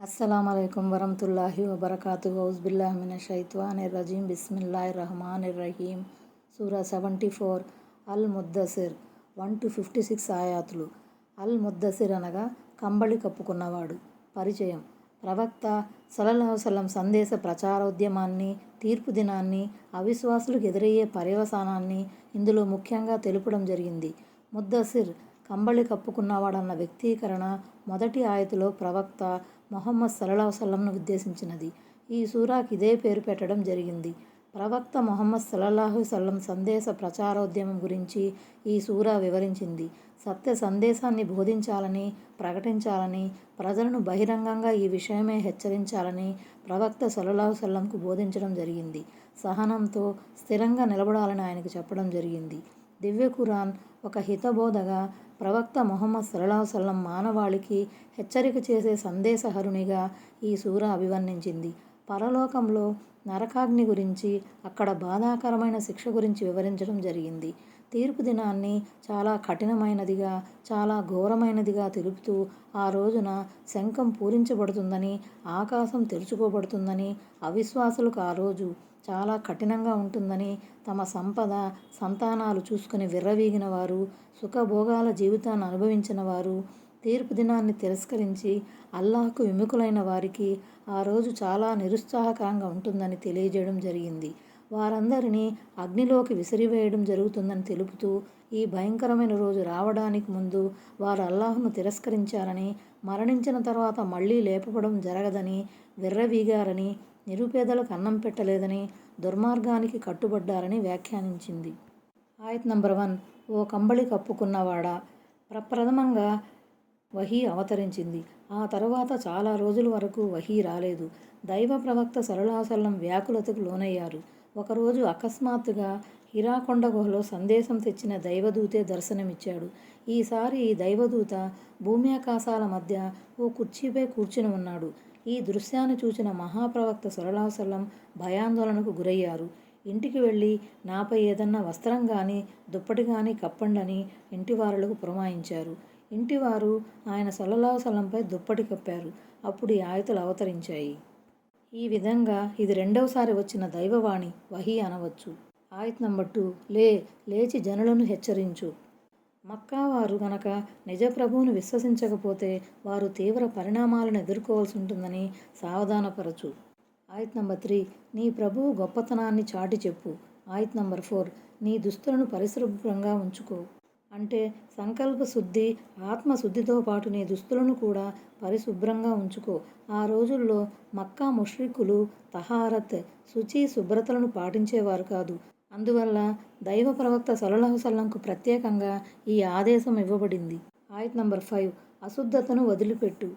अस्सलामुअलैकुम वरहमतुल्लाहि वबरकातुहू औज़ुबिल्लाहि मिनश्शैतानिर्रजीम बिस्मिल्लाहिर्रहमानिर्रहीम సూరా 74 అల్ ముద్దసిర్ 1-56 ఆయాతులు. అల్ ముద్దసిర్ అనగా కంబళి కప్పుకున్నవాడు. పరిచయం. ప్రవక్త సల్లల్లాహు అలైహి వసల్లం సందేశ ప్రచారోద్యమాన్ని, తీర్పు దినాన్ని, అవిశ్వాసులకు ఎదురయ్యే పర్యవసానాన్ని ఇందులో ముఖ్యంగా తెలుపడం జరిగింది. ముద్దసిర్ కంబళి కప్పుకున్నవాడన్న వ్యక్తీకరణ మొదటి ఆయతులో ప్రవక్త మొహమ్మద్ సల్లల్లాహు అలైహి వసల్లంను ఉద్దేశించినది. ఈ సూరాకి ఇదే పేరు పెట్టడం జరిగింది. ప్రవక్త మొహమ్మద్ సల్లల్లాహు అలైహి వసల్లం సందేశ ప్రచారోద్యమం గురించి ఈ సూరా వివరించింది. సత్య సందేశాన్ని బోధించాలని, ప్రకటించాలని, ప్రజలను బహిరంగంగా ఈ విషయమే హెచ్చరించాలని ప్రవక్త సల్లల్లాహు అలైహి వసల్లంకు బోధించడం జరిగింది. సహనంతో స్థిరంగా నిలబడాలని ఆయనకు చెప్పడం జరిగింది. దివ్య ఖురాన్ ఒక హితబోధగా, ప్రవక్త మొహమ్మద్ సల్లల్లాహు అలైహి వసల్లం మానవాళికి హెచ్చరిక చేసే సందేశహరునిగా ఈ సూరా అభివర్ణించింది. పరలోకంలో నరకాగ్ని గురించి, అక్కడ బాధాకరమైన శిక్ష గురించి వివరించడం జరిగింది. తీర్పు దినాన్ని చాలా కఠినమైనదిగా, చాలా ఘోరమైనదిగా తెలుపుతూ, ఆ రోజున శంఖం పూరించబడుతుందని, ఆకాశం తెరుచుకోబడుతుందని, అవిశ్వాసులకు ఆ రోజు చాలా కఠినంగా ఉంటుందని, తమ సంపద, సంతానాలు చూసుకుని విర్రవీగిన వారు, సుఖభోగాల జీవితాన్ని అనుభవించిన వారు, తీర్పు దినాన్ని తిరస్కరించి అల్లాహ్కు విముఖులైన వారికి ఆ రోజు చాలా నిరుత్సాహకరంగా ఉంటుందని తెలియజేయడం జరిగింది. వారందరినీ అగ్నిలోకి విసిరివేయడం జరుగుతుందని తెలుపుతూ, ఈ భయంకరమైన రోజు రావడానికి ముందు వారు అల్లాహ్ను తిరస్కరించారని, మరణించిన తర్వాత మళ్లీ లేపబడం జరగదని విర్రవీగారని, నిరుపేదలకు అన్నం పెట్టలేదని, దుర్మార్గానికి కట్టుబడ్డారని వ్యాఖ్యానించింది. ఆయత్ నంబర్ 1. ఓ కంబళి కప్పుకున్నవాడా. ప్రప్రథమంగా వహీ అవతరించింది. ఆ తరువాత చాలా రోజుల వరకు వహీ రాలేదు. దైవ ప్రవక్త సల్లల్లాహు అలైహి వసల్లం వ్యాకులతకు లోనయ్యారు. ఒకరోజు అకస్మాత్తుగా హిరా కొండ గుహలో సందేశం తెచ్చిన దైవదూతే దర్శనమిచ్చాడు. ఈసారి ఈ దైవదూత భూమి ఆకాశాల మధ్య ఓ కుర్చీపై కూర్చుని ఉన్నాడు. ఈ దృశ్యాన్ని చూసిన మహాప్రవక్త సల్లల్లాహు అలైహి వసల్లం భయాందోళనకు గురయ్యారు. ఇంటికి వెళ్ళి నాపై ఏదన్నా వస్త్రం గాని, దుప్పటి గాని కప్పండని ఇంటివారులకు పురమాయించారు. ఇంటివారు ఆయన సల్లల్లాహు అలైహి వసల్లంపై దుప్పటి కప్పారు. అప్పుడు ఈ ఆయతులు అవతరించాయి. ఈ విధంగా ఇది రెండవసారి వచ్చిన దైవవాణి వహీ అనవచ్చు. ఆయత్ నంబర్ 2. లేచి జనులను హెచ్చరించు. మక్కా వారు గనక నిజ ప్రభువును విశ్వసించకపోతే వారు తీవ్ర పరిణామాలను ఎదుర్కోవాల్సి ఉంటుందని సావధానపరచు. ఆయత్ నంబర్ 3. నీ ప్రభువు గొప్పతనాన్ని చాటి చెప్పు. ఆయత్ నంబర్ 4. నీ దుస్తులను పరిశుభ్రంగా ఉంచుకో. అంటే సంకల్ప శుద్ధి, ఆత్మశుద్ధితో పాటు నీ దుస్తులను కూడా పరిశుభ్రంగా ఉంచుకో. ఆ రోజుల్లో మక్కా ముష్రికులు తహారత్, శుచి, శుభ్రతలను పాటించేవారు కాదు. అందువల్ల దైవ ప్రవక్త సల్లల్లాహు అలైహి వసల్లంకు ప్రత్యేకంగా ఈ ఆదేశం ఇవ్వబడింది. ఆయత్ నంబర్ 5. అశుద్ధతను వదిలిపెట్టు.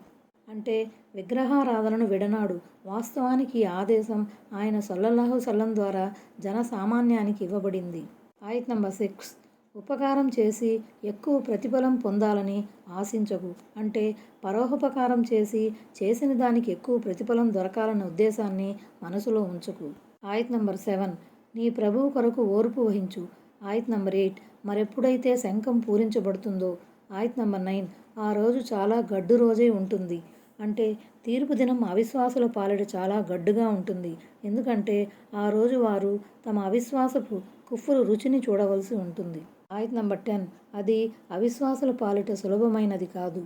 అంటే విగ్రహారాధనను విడనాడు. వాస్తవానికి ఈ ఆదేశం ఆయన సల్లల్లాహు అలైహి వసల్లం ద్వారా జనసామాన్యానికి ఇవ్వబడింది. ఆయత్ నంబర్ 6. ఉపకారం చేసి ఎక్కువ ప్రతిఫలం పొందాలని ఆశించకు. అంటే పరోపకారం చేసి చేసిన దానికి ఎక్కువ ప్రతిఫలం దొరకాలన్న ఉద్దేశాన్ని మనసులో ఉంచకు. ఆయత్ నంబర్ 7. నీ ప్రభువు కొరకు ఓర్పు వహించు. ఆయత్ నంబర్ 8. మరెప్పుడైతే శంఖం పూరించబడుతుందో. ఆయత్ నంబర్ 9. ఆ రోజు చాలా గడ్డు రోజై ఉంటుంది. అంటే తీర్పు దినం అవిశ్వాసుల పాలిట చాలా గడ్డుగా ఉంటుంది. ఎందుకంటే ఆ రోజు వారు తమ అవిశ్వాసపు కుఫ్రు రుచిని చూడవలసి ఉంటుంది. ఆయత్ నంబర్ 10. అది అవిశ్వాసుల పాలిట సులభమైనది కాదు.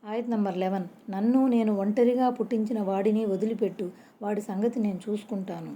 ఆయత్ నంబర్ 11. నన్ను నేను ఒంటరిగా పుట్టించిన వాడిని వదిలిపెట్టు. వాడి సంగతి నేను చూసుకుంటాను.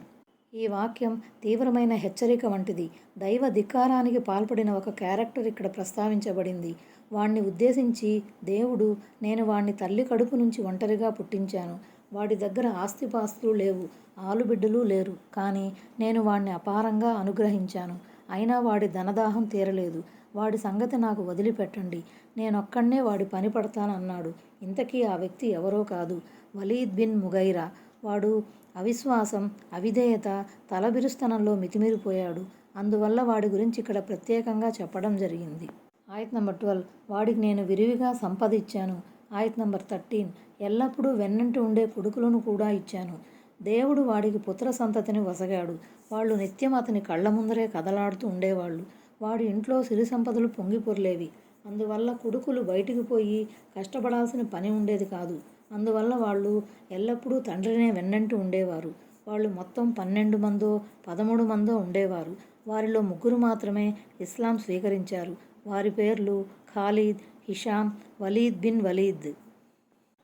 ఈ వాక్యం తీవ్రమైన హెచ్చరిక వంటిది. దైవ ధిక్కారానికి పాల్పడిన ఒక క్యారెక్టర్ ఇక్కడ ప్రస్తావించబడింది. వాణ్ణి ఉద్దేశించి దేవుడు, నేను వాణ్ణి తల్లి కడుపు నుంచి ఒంటరిగా పుట్టించాను. వాడి దగ్గర ఆస్తిపాస్తులు లేవు, ఆలుబిడ్డలు లేరు. కానీ నేను వాణ్ణి అపారంగా అనుగ్రహించాను. అయినా వాడి ధనదాహం తీరలేదు. వాడి సంగతి నాకు వదిలిపెట్టండి. నేనొక్కడ్నే వాడి పని పడతాను అన్నాడు. ఇంతకీ ఆ వ్యక్తి ఎవరో కాదు, వలీద్ బిన్ ముగైరా. వాడు అవిశ్వాసం, అవిధేయత, తలబిరుస్తనంలో మితిమీరిపోయాడు. అందువల్ల వాడి గురించి ఇక్కడ ప్రత్యేకంగా చెప్పడం జరిగింది. ఆయత్ నంబర్ 12. వాడికి నేను విరివిగా సంపద ఇచ్చాను. ఆయత్ నంబర్ 13. ఎల్లప్పుడూ వెన్నంటి ఉండే కొడుకులను కూడా ఇచ్చాను. దేవుడు వాడికి పుత్ర సంతతిని వసగాడు. వాళ్ళు నిత్యం అతని కళ్ళ ముందరే కదలాడుతూ ఉండేవాళ్ళు. వాడి ఇంట్లో సిరి సంపదలు పొంగిపొర్లేవి. అందువల్ల కొడుకులు బయటికి పోయి కష్టపడాల్సిన పని ఉండేది కాదు. అందువల్ల వాళ్ళు ఎల్లప్పుడూ తండ్రినే వెన్నంటి ఉండేవారు. వాళ్ళు మొత్తం 12 మందో 13 మందో ఉండేవారు. వారిలో 3 మాత్రమే ఇస్లాం స్వీకరించారు. వారి పేర్లు Khalid, Hisham, Walid bin Walid.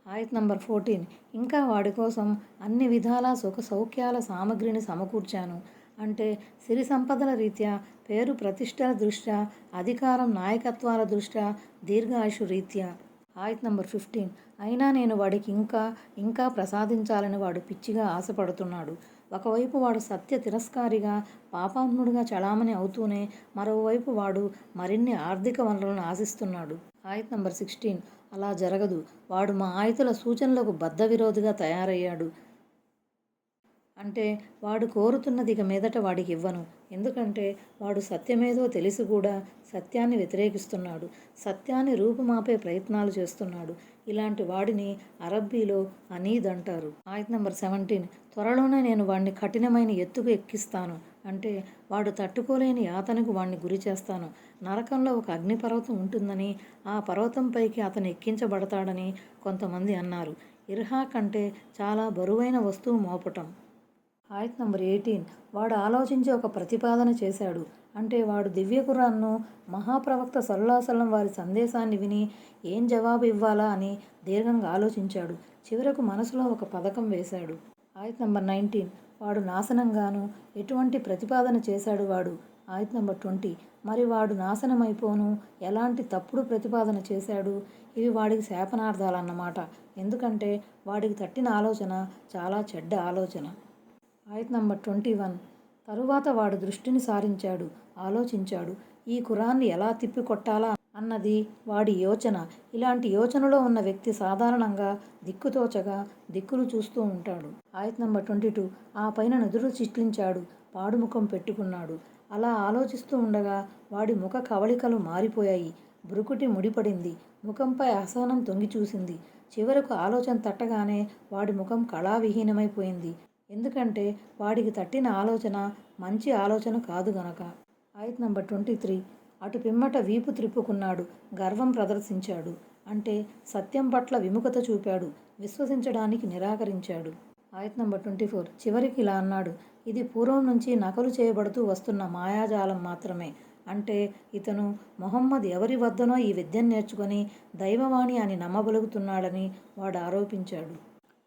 ఆయత్ నంబర్ 14. ఇంకా వాడి కోసం అన్ని విధాల సుఖ సౌఖ్యాల సామగ్రిని సమకూర్చాను. అంటే సిరి సంపదల రీత్యా, పేరు ప్రతిష్టల దృష్ట్యా, అధికారం నాయకత్వాల దృష్ట్యా, దీర్ఘాయుషు రీత్యా. ఆయత్ నంబర్ 15. అయినా నేను వాడికి ఇంకా ఇంకా ప్రసాదించాలని వాడు పిచ్చిగా ఆశపడుతున్నాడు. ఒకవైపు వాడు సత్య తిరస్కారిగా పాపాత్ముడిగా చలామణి అవుతూనే మరోవైపు వాడు మరిన్ని ఆర్థిక వనరులను ఆశిస్తున్నాడు. ఆయత్ నంబర్ 16. అలా జరగదు. వాడు మా ఆయతుల సూచనలకు బద్ధ విరోధిగా తయారయ్యాడు. అంటే వాడు కోరుతున్నది ఇక మీదట వాడికి ఇవ్వను. ఎందుకంటే వాడు సత్యమేదో తెలిసి కూడా సత్యాన్ని వ్యతిరేకిస్తున్నాడు. సత్యాన్ని రూపుమాపే ప్రయత్నాలు చేస్తున్నాడు. ఇలాంటి వాడిని అరబ్బీలో అనీద్ అంటారు. ఆయత్ నంబర్ 17. త్వరలోనే నేను వాడిని కఠినమైన ఎత్తుకు ఎక్కిస్తాను. అంటే వాడు తట్టుకోలేని యాతనకు వాడిని గురి చేస్తాను. నరకంలో ఒక అగ్నిపర్వతం ఉంటుందని, ఆ పర్వతంపైకి అతను ఎక్కించబడతాడని కొంతమంది అన్నారు. ఇర్హాక్ అంటే చాలా బరువైన వస్తువు మోపటం. ఆయత్ నంబర్ 18. వాడు ఆలోచించి ఒక ప్రతిపాదన చేశాడు. అంటే వాడు దివ్య ఖురాన్ను, మహాప్రవక్త సల్లల్లాహు వారి సందేశాన్ని విని ఏం జవాబు ఇవ్వాలా అని దీర్ఘంగా ఆలోచించాడు. చివరకు మనసులో ఒక పథకం వేశాడు. ఆయత్ నంబర్ 19. వాడు నాశనంగాను ఎటువంటి ప్రతిపాదన చేశాడు వాడు. ఆయత్ నంబర్ 20. మరి వాడు నాశనమైపోను ఎలాంటి తప్పుడు ప్రతిపాదన చేశాడు. ఇవి వాడికి శాపనార్థాలన్నమాట. ఎందుకంటే వాడికి తట్టిన ఆలోచన చాలా చెడ్డ ఆలోచన. ఆయత్ నంబర్ 21. తరువాత వాడు దృష్టిని సారించాడు, ఆలోచించాడు. ఈ ఖురాన్ని ఎలా తిప్పికొట్టాలా అన్నది వాడి యోచన. ఇలాంటి యోచనలో ఉన్న వ్యక్తి సాధారణంగా దిక్కుతోచగా దిక్కులు చూస్తూ ఉంటాడు. ఆయత్ నంబర్ 22. ఆ పైన నుదురు చిట్లించాడు, పాడుముఖం పెట్టుకున్నాడు. అలా ఆలోచిస్తూ ఉండగా వాడి ముఖ కవళికలు మారిపోయాయి. బ్రుకుటి ముడిపడింది. ముఖంపై అసహనం తొంగి చూసింది. చివరకు ఆలోచన తట్టగానే వాడి ముఖం కళావిహీనమైపోయింది. ఎందుకంటే వాడికి తట్టిన ఆలోచన మంచి ఆలోచన కాదు గనక. ఆయత్ నంబర్ 23. అటు పిమ్మట వీపు త్రిప్పుకున్నాడు, గర్వం ప్రదర్శించాడు. అంటే సత్యం పట్ల విముఖత చూపాడు, విశ్వసించడానికి నిరాకరించాడు. ఆయత్ నంబర్ 24. చివరికి ఇలా అన్నాడు, ఇది పూర్వం నుంచి నకలు చేయబడుతూ వస్తున్న మాయాజాలం మాత్రమే. అంటే ఇతను మొహమ్మద్ ఎవరి వద్దనో ఈ విద్యను నేర్చుకొని దైవవాణి అని నమ్మబలుగుతున్నాడని వాడు ఆరోపించాడు.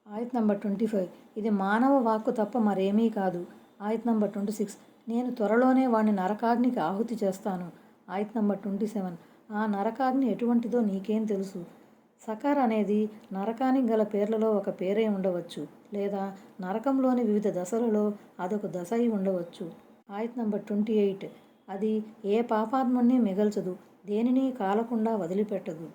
ఆయత్ నంబర్ 25. ఇది మానవ వాక్కు తప్ప మరేమీ కాదు. ఆయత్ నంబర్ 26. నేను త్వరలోనే వాడిని నరకాగ్నికి ఆహుతి చేస్తాను. ఆయత్ నంబర్ 27. ఆ నరకాగ్ని ఎటువంటిదో నీకేం తెలుసు. సకర్ అనేది నరకానికి గల పేర్లలో ఒక పేరే ఉండవచ్చు, లేదా నరకంలోని వివిధ దశలలో అదొక దశ అయి ఉండవచ్చు. ఆయత్ నంబర్ 28. అది ఏ పాపాత్ముడిని మిగల్చదు, దేనిని కాలకుండా వదిలిపెట్టదు.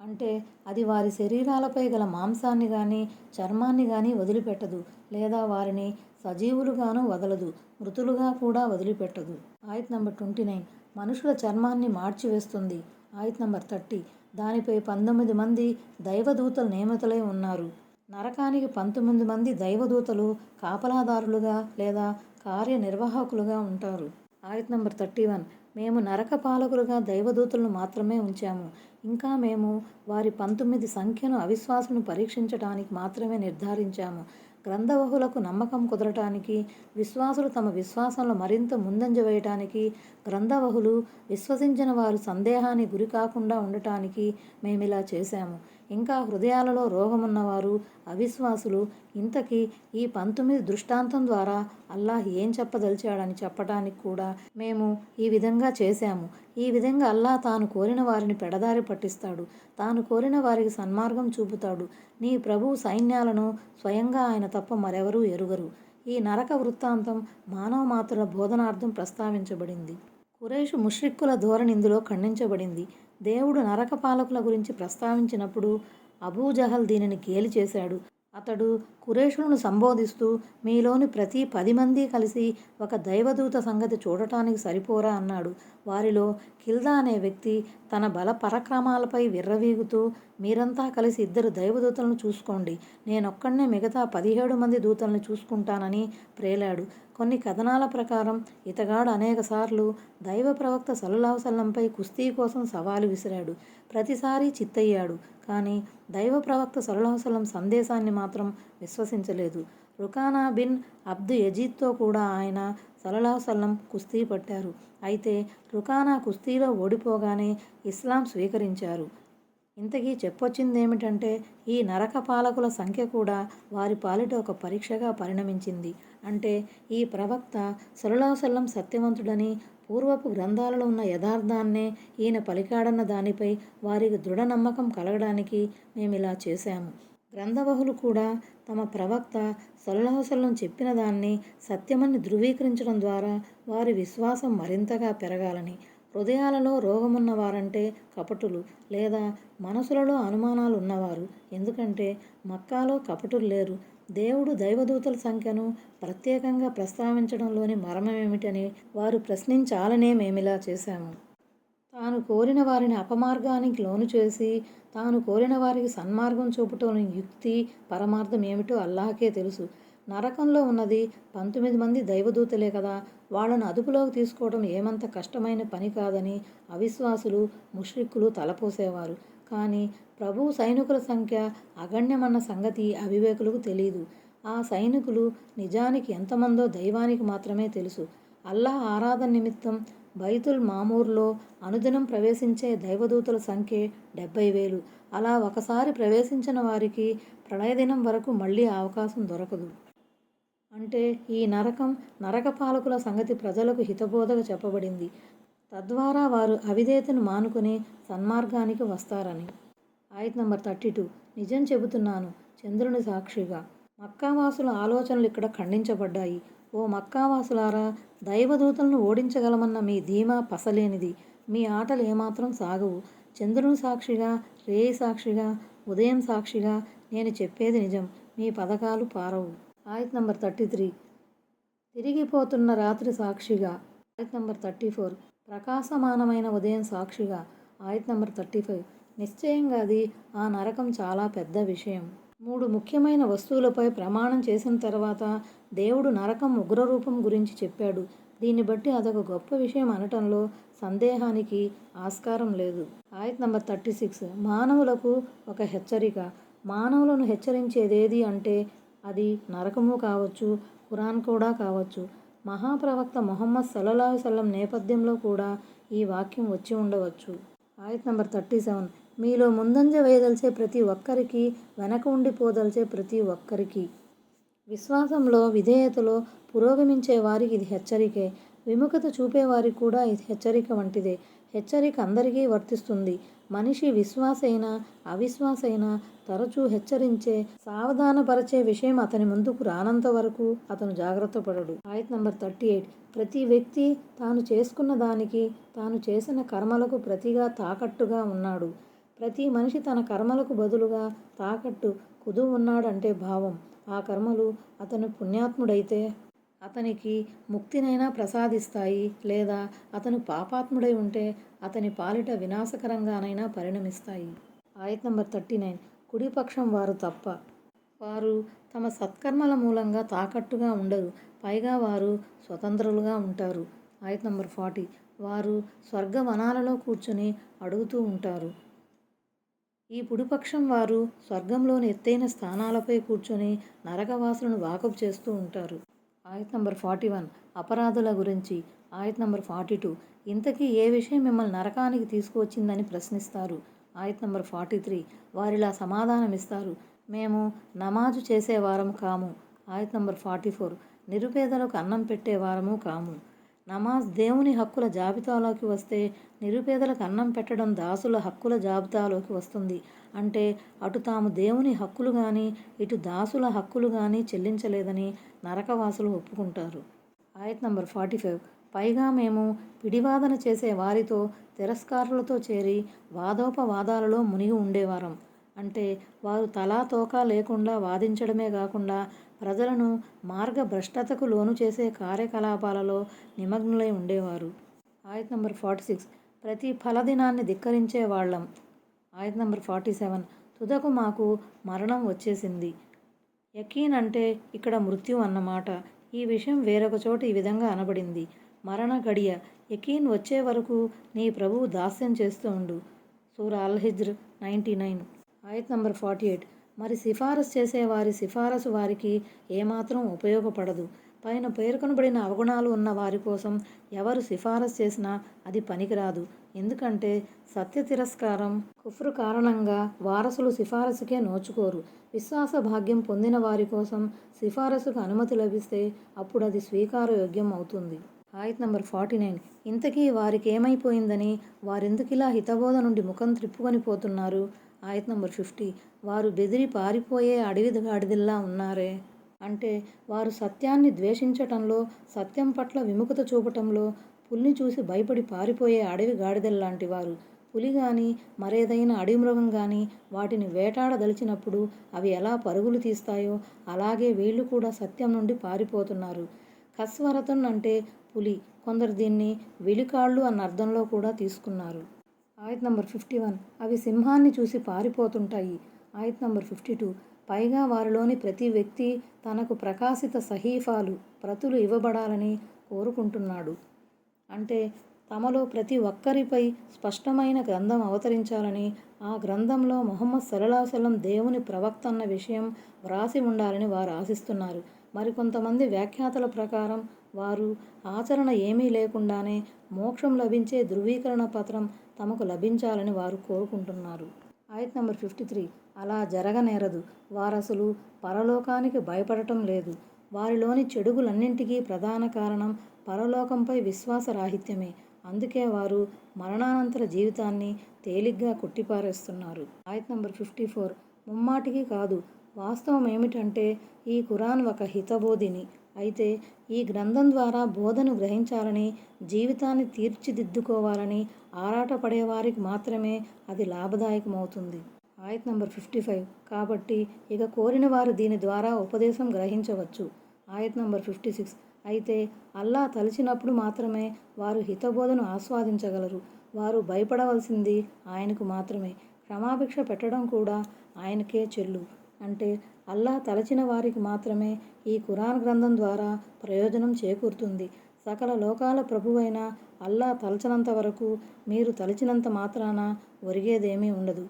అంటే అది వారి శరీరాలపై గల మాంసాన్ని కానీ చర్మాన్ని కానీ వదిలిపెట్టదు, లేదా వారిని సజీవులుగాను వదలదు, మృతులుగా కూడా వదిలిపెట్టదు. ఆయత్ నంబర్ 29. మనుషుల చర్మాన్ని మార్చివేస్తుంది. ఆయత్ నంబర్ 30. దానిపై 19 మంది దైవదూతలు నియమితులై ఉన్నారు. నరకానికి 19 మంది దైవదూతలు కాపలాదారులుగా లేదా కార్యనిర్వాహకులుగా ఉంటారు. ఆయత్ నంబర్ 31. మేము నరక పాలకులుగా దైవదూతలను మాత్రమే ఉంచాము. ఇంకా మేము వారి 19 సంఖ్యను అవిశ్వాసులను పరీక్షించటానికి మాత్రమే నిర్ధారించాము. గ్రంథవహులకు నమ్మకం కుదరటానికి, విశ్వాసులు తమ విశ్వాసంలో మరింత ముందంజ వేయటానికి, గ్రంథవహులు విశ్వసించిన వారు సందేహానికి గురి కాకుండా ఉండటానికి మేమిలా చేశాము. ఇంకా హృదయాలలో రోగమున్నవారు, అవిశ్వాసులు ఇంతకీ ఈ 19 దృష్టాంతం ద్వారా అల్లాహ్ ఏం చెప్పదలిచాడని చెప్పటానికి కూడా మేము ఈ విధంగా చేశాము. ఈ విధంగా అల్లాహ్ తాను కోరిన వారిని పెడదారి పట్టిస్తాడు, తాను కోరిన వారికి సన్మార్గం చూపుతాడు. నీ ప్రభువు సైన్యాలను స్వయంగా ఆయన తప్ప మరెవరూ ఎరుగరు. ఈ నరక వృత్తాంతం మానవ మాత్రుల బోధనార్థం ప్రస్తావించబడింది. ఖురైషు ముష్రిక్కుల ధోరణి ఇందులో ఖండించబడింది. దేవుడు నరక పాలకుల గురించి ప్రస్తావించినప్పుడు అబూజహల్ దీనిని గేలి చేశాడు. అతడు కురేషులను సంబోధిస్తూ, మీలోని ప్రతి 10 మంది కలిసి ఒక దైవదూత సంగతి చూడటానికి సరిపోరా అన్నాడు. వారిలో కిల్దా అనే వ్యక్తి తన బల పరాక్రమాలపై విర్రవీగుతూ, మీరంతా కలిసి 2 దైవదూతలను చూసుకోండి, నేనొక్కడినే మిగతా 17 మంది దూతల్ని చూసుకుంటానని ప్రేలాడు. కొన్ని కథనాల ప్రకారం ఇతగాడు అనేకసార్లు దైవ ప్రవక్త సల్లల్లాహు సల్లంపై కుస్తీ కోసం సవాలు విసిరాడు. ప్రతిసారి చిత్తయ్యాడు. కానీ దైవ ప్రవక్త సల్లల్లాహు సల్లం సందేశాన్ని మాత్రం విశ్వసించలేదు. రుకానా బిన్ అబ్దు యజీద్తో కూడా ఆయన సల్లల్లాహు సల్లం కుస్తీ పట్టారు. అయితే రుకానా కుస్తీలో ఓడిపోగానే ఇస్లాం స్వీకరించారు. ఇంతకీ చెప్పొచ్చిందేమిటంటే, ఈ నరక పాలకుల సంఖ్య కూడా వారి పాలిట ఒక పరీక్షగా పరిణమించింది. అంటే ఈ ప్రవక్త సల్లల్లాహు సల్లం సత్యవంతుడని, పూర్వపు గ్రంథాలలో ఉన్న యథార్థాన్నే ఈయన పలికాడన్న దానిపై వారికి దృఢ నమ్మకం కలగడానికి మేమిలా చేశాము. గ్రంథవహులు కూడా తమ ప్రవక్త సల్లల్లాహు సల్లం చెప్పిన దాన్ని సత్యమని ధృవీకరించడం ద్వారా వారి విశ్వాసం మరింతగా పెరగాలని. హృదయాలలో రోగమున్న వారంటే కపటులు లేదా మనసులలో అనుమానాలు ఉన్నవారు. ఎందుకంటే మక్కాలో కపటులు లేరు. దేవుడు దైవదూతల సంఖ్యను ప్రత్యేకంగా ప్రస్తావించడంలోని మర్మమేమిటని వారు ప్రశ్నించాలనే మేమిలా చేశాము. తాను కోరిన వారిని అపమార్గానికి లోను చేసి తాను కోరిన వారికి సన్మార్గం చూపటంలోని యుక్తి పరమార్థం ఏమిటో అల్లాహకే తెలుసు. నరకంలో ఉన్నది 19 మంది దైవదూతలే కదా, వాళ్ళను అదుపులోకి తీసుకోవడం ఏమంత కష్టమైన పని కాదని అవిశ్వాసులు ముష్రిక్కులు తలపోసేవారు. కానీ ప్రభువు సైనికుల సంఖ్య అగణ్యమన్న సంగతి అవివేకులకు తెలీదు. ఆ సైనికులు నిజానికి ఎంతమందో దైవానికి మాత్రమే తెలుసు. అల్లాహ్ ఆరాధన నిమిత్తం బైతుల్ మామూర్లో అనుదినం ప్రవేశించే దైవదూతల సంఖ్య 70,000. అలా ఒకసారి ప్రవేశించిన వారికి ప్రళయదినం వరకు మళ్ళీ అవకాశం దొరకదు. అంటే ఈ నరక పాలకుల సంగతి ప్రజలకు హితబోధగా చెప్పబడింది. తద్వారా వారు అవిధేయతను మానుకుని సన్మార్గానికి వస్తారని. ఆయత్ నంబర్ 32. నిజం చెబుతున్నాను చంద్రుని సాక్షిగా. మక్కావాసుల ఆలోచనలు ఇక్కడ ఖండించబడ్డాయి. ఓ మక్కావాసులారా, దైవదూతలను ఓడించగలమన్న మీ ధీమా పసలేనిది. మీ ఆటలు ఏమాత్రం సాగవు. చంద్రుని సాక్షిగా, రేయి సాక్షిగా, ఉదయం సాక్షిగా నేను చెప్పేది నిజం. మీ పథకాలు పారవు. ఆయత్ నంబర్ 33. తిరిగిపోతున్న రాత్రి సాక్షిగా. ఆయత్ నంబర్ 34. ప్రకాశమానమైన ఉదయం సాక్షిగా. ఆయత్ నంబర్ 35. నిశ్చయంగా అది ఆ నరకం చాలా పెద్ద విషయం. 3 ముఖ్యమైన వస్తువులపై ప్రమాణం చేసిన తర్వాత దేవుడు నరకం ఉగ్రరూపం గురించి చెప్పాడు. దీన్ని బట్టి అదొక గొప్ప విషయం అనటంలో సందేహానికి ఆస్కారం లేదు. ఆయత్ నంబర్ 36. మానవులకు ఒక హెచ్చరిక. మానవులను హెచ్చరించేదేది అంటే అది నరకము కావచ్చు, ఖురాన్ కూడా కావచ్చు. మహాప్రవక్త ముహమ్మద్ సల్లల్లాహు సల్లం నేపథ్యంలో కూడా ఈ వాక్యం వచ్చి ఉండవచ్చు. ఆయత్ నంబర్ 37. మీలో ముందంజ వేయదలిచే ప్రతి ఒక్కరికి, వెనక ఉండిపోదలిచే ప్రతి ఒక్కరికి. విశ్వాసంలో, విధేయతలో పురోగమించే వారికి ఇది హెచ్చరికే. విముఖత చూపేవారికి కూడా ఇది హెచ్చరిక వంటిదే. హెచ్చరిక అందరికీ వర్తిస్తుంది. మనిషి విశ్వాసైనా అవిశ్వాసైనా తరచూ హెచ్చరించే, సావధానపరచే విషయం అతని ముందుకు రానంత వరకు అతను జాగ్రత్త పడడు. ఆయత్ నంబర్ 38. ప్రతి వ్యక్తి తాను చేసుకున్న దానికి, తాను చేసిన కర్మలకు ప్రతిగా తాకట్టుగా ఉన్నాడు. ప్రతి మనిషి తన కర్మలకు బదులుగా తాకట్టు కుదువు ఉన్నాడంటే భావం. ఆ కర్మలు అతను పుణ్యాత్ముడైతే అతనికి ముక్తినైనా ప్రసాదిస్తాయి, లేదా అతను పాపాత్ముడై ఉంటే అతని పాలిట వినాశకరంగానైనా పరిణమిస్తాయి. ఆయత్ నంబర్ 39. కుడిపక్షం వారు తప్ప. వారు తమ సత్కర్మల మూలంగా తాకట్టుగా ఉండరు. పైగా వారు స్వతంత్రులుగా ఉంటారు. ఆయత్ నంబర్ 40. వారు స్వర్గవనాలలో కూర్చుని అడుగుతూ ఉంటారు. ఈ పుడిపక్షం వారు స్వర్గంలోని ఎత్తైన స్థానాలపై కూర్చొని నరకవాసులను వాకపు చేస్తూ ఉంటారు. ఆయత్ నంబర్ 41. అపరాధుల గురించి. ఆయత్ నంబర్ 42. ఇంతకీ ఏ విషయం మిమ్మల్ని నరకానికి తీసుకువచ్చిందని ప్రశ్నిస్తారు. ఆయత్ నంబర్ 43. వారిలా సమాధానమిస్తారు, మేము నమాజు చేసేవారం కాము. ఆయత్ నంబర్ 44. నిరుపేదలకు అన్నం పెట్టేవారము కాము. నమాజ్ దేవుని హక్కుల జాబితాలోకి వస్తే నిరుపేదలకు అన్నం పెట్టడం దాసుల హక్కుల జాబితాలోకి వస్తుంది. అంటే అటు తాము దేవుని హక్కులు కానీ, ఇటు దాసుల హక్కులు కానీ చెల్లించలేదని నరకవాసులు ఒప్పుకుంటారు. ఆయత్ నంబర్ 45. పైగా మేము పిడివాదన చేసే వారితో, తిరస్కారులతో చేరి వాదోపవాదాలలో మునిగి ఉండేవారం. అంటే వారు తలా తోకా లేకుండా వాదించడమే కాకుండా ప్రజలను మార్గభ్రష్టతకు లోను చేసే కార్యకలాపాలలో నిమగ్నులై ఉండేవారు. ఆయత్ నంబర్ 46 ప్రతి ఫలదినాన్ని ధిక్కరించే వాళ్ళం. ఆయత్ నంబర్ 47 తుదకు మాకు మరణం వచ్చేసింది. యకీన్ అంటే ఇక్కడ మృత్యు అన్నమాట. ఈ విషయం వేరొక చోట ఈ విధంగా అనబడింది. మరణ గడియ యకీన్ వచ్చే వరకు నీ ప్రభువు దాస్యం చేస్తూ ఉండు. సూరా అల్-హిజ్ర్ 99. ఆయత్ నంబర్ 48 మరి సిఫారసు చేసే వారి సిఫారసు వారికి ఏమాత్రం ఉపయోగపడదు. పైన పేర్కొనబడిన అవగుణాలు ఉన్న వారి కోసం ఎవరు సిఫారసు చేసినా అది పనికిరాదు. ఎందుకంటే సత్య తిరస్కారం, కుఫ్రు కారణంగా వారసులు సిఫారసుకే నోచుకోరు. విశ్వాస భాగ్యం పొందిన వారి కోసం సిఫారసుకు అనుమతి లభిస్తే అప్పుడు అది స్వీకారయోగ్యం అవుతుంది. ఆయత్ నంబర్ 49 ఇంతకీ వారికి ఏమైపోయిందని వారెందుకిలా హితబోధ నుండి ముఖం త్రిప్పుకొని పోతున్నారు? ఆయత్ నంబర్ 50 వారు బెదిరి పారిపోయే అడవి గాడిదల్లా ఉన్నారే. అంటే వారు సత్యాన్ని ద్వేషించటంలో, సత్యం పట్ల విముఖత చూపటంలో పులిని చూసి భయపడి పారిపోయే అడవి గాడిదల్లాంటి వారు. పులి కానీ మరేదైనా అడవి మృగం కానీ వాటిని వేటాడదలిచినప్పుడు అవి ఎలా పరుగులు తీస్తాయో అలాగే వీళ్ళు కూడా సత్యం నుండి పారిపోతున్నారు. కస్వరతున్ అంటే పులి. కొందరు దీన్ని విలికాళ్ళు అన్న అర్థంలో కూడా తీసుకున్నారు. ఆయత్ నంబర్ 51 అవి సింహాన్ని చూసి పారిపోతుంటాయి. ఆయత్ నంబర్ 52 పైగా వారిలోని ప్రతి వ్యక్తి తనకు ప్రకాశిత సహీఫాలు ప్రతులు ఇవ్వబడాలని కోరుకుంటున్నాడు. అంటే తమలో ప్రతి ఒక్కరిపై స్పష్టమైన గ్రంథం అవతరించాలని, ఆ గ్రంథంలో ముహమ్మద్ సల్లల్లాహు అలైహి వసల్లం దేవుని ప్రవక్త అన్న విషయం వ్రాసి ఉండాలని వారు ఆశిస్తున్నారు. మరికొంతమంది వ్యాఖ్యాతల ప్రకారం వారు ఆచరణ ఏమీ లేకుండానే మోక్షం లభించే ధృవీకరణ పత్రం తమకు లభించాలని వారు కోరుకుంటున్నారు. ఆయత్ నంబర్ 53 అలా జరగనేరదు. వారసులు పరలోకానికి భయపడటం లేదు. వారిలోని చెడుగులన్నింటికీ ప్రధాన కారణం పరలోకంపై విశ్వాసరాహిత్యమే. అందుకే వారు మరణానంతర జీవితాన్ని తేలిగ్గా కొట్టిపారేస్తున్నారు. ఆయత్ నంబర్ 54 ముమ్మాటికి కాదు. వాస్తవం ఏమిటంటే ఈ ఖురాన్ ఒక హితబోధిని. అయితే ఈ గ్రంథం ద్వారా బోధను గ్రహించాలని, జీవితాన్ని తీర్చిదిద్దుకోవాలని ఆరాటపడేవారికి మాత్రమే అది లాభదాయకమవుతుంది. ఆయత్ నంబర్ 55 కాబట్టి ఇక కోరిన వారు దీని ద్వారా ఉపదేశం గ్రహించవచ్చు. ఆయత్ నంబర్ 56 అయితే అల్లా తలిచినప్పుడు మాత్రమే వారు హితబోధను ఆస్వాదించగలరు. వారు భయపడవలసింది ఆయనకు మాత్రమే. క్షమాభిక్ష పెట్టడం కూడా ఆయనకే చెల్లు. అంటే అల్లా తలచిన వారికి మాత్రమే ఈ ఖురాన్ గ్రంథం ద్వారా ప్రయోజనం చేకూరుతుంది. సకల లోకాల ప్రభువైన అల్లా తలచనంత వరకు మీరు తలిచినంత మాత్రాన ఒరిగేదేమీ ఉండదు.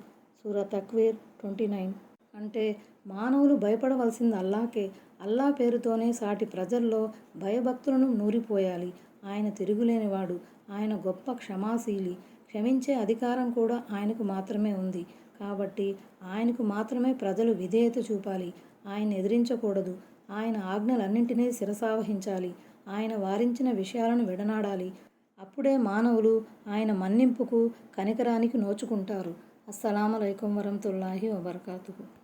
సూరా తక్వీర్ 29. అంటే మానవులు భయపడవలసింది అల్లాకే. అల్లా పేరుతోనే సాటి ప్రజల్లో భయభక్తులను నూరిపోయాలి. ఆయన తిరుగులేనివాడు. ఆయన గొప్ప క్షమాశీలి. క్షమించే అధికారం కూడా ఆయనకు మాత్రమే ఉంది. కాబట్టి ఆయనకు మాత్రమే ప్రజలు విధేయత చూపాలి. ఆయన ఎదిరించకూడదు. ఆయన ఆజ్ఞలన్నింటినీ శిరసావహించాలి. ఆయన వారించిన విషయాలను విడనాడాలి. అప్పుడే మానవులు ఆయన మన్నింపుకు, కనికరానికి నోచుకుంటారు. అస్సలాము అలైకుం వరహ్మతుల్లాహి వబరకాతుహు.